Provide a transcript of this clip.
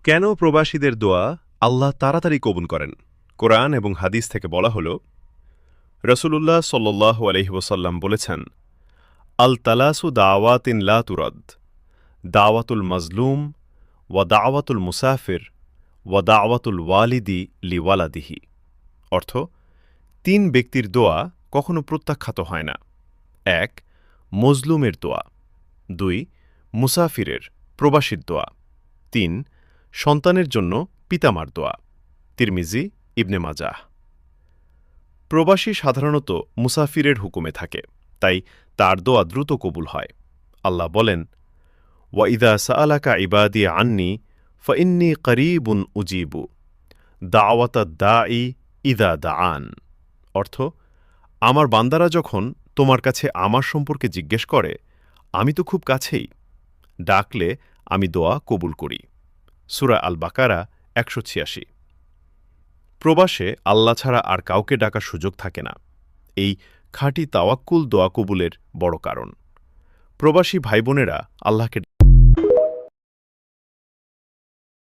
কেন প্রবাসীদের দোয়া আল্লাহ তাড়াতাড়ি কবুল করেন? কোরআন এবং হাদিস থেকে বলা হল, রসুলুল্লাহ সাল্লাল্লাহু আলাইহি ওয়াসাল্লাম বলেছেন, আল তালাসু দাওয়াতিন লা তুরদ, দাওয়াতুল মাজলুম ওয়া দাওয়াতুল মুসাফির ওয়া দাওয়াতুল ওয়ালিদি লিওয়ালাদিহি। অর্থ, তিন ব্যক্তির দোয়া কখনো প্রত্যাখ্যাত হয় না। ১. মজলুমের দোয়া। ২. মুসাফিরের, প্রবাসীর দোয়া। ৩. সন্তানের জন্য পিতামার দোয়া। তিরমিজি, ইবনে মাজাহ। প্রবাসী সাধারণত মুসাফিরের হুকুমে থাকে, তাই তার দোয়া দ্রুত কবুল হয়। আল্লাহ বলেন, ওয়া ইদা সাআলাকা ইবাদি আন্নি ফাইন্নী করিবুন উজিবু দাওয়াতাদ দাঈ ইদা দাআন। অর্থ, আমার বান্দারা যখন তোমার কাছে আমার সম্পর্কে জিজ্ঞেস করে, আমি তো খুব কাছেই, ডাকলে আমি দোয়া কবুল করি। সূরা আল বাকারা ১৮৬। প্রবাসে আল্লাহ ছাড়া আর কাউকে ডাকার সুযোগ থাকে না। এই খাঁটি তাওয়াক্কুল দোয়া কবুলের বড় কারণ। প্রবাসী ভাইবোনেরা আল্লাহকে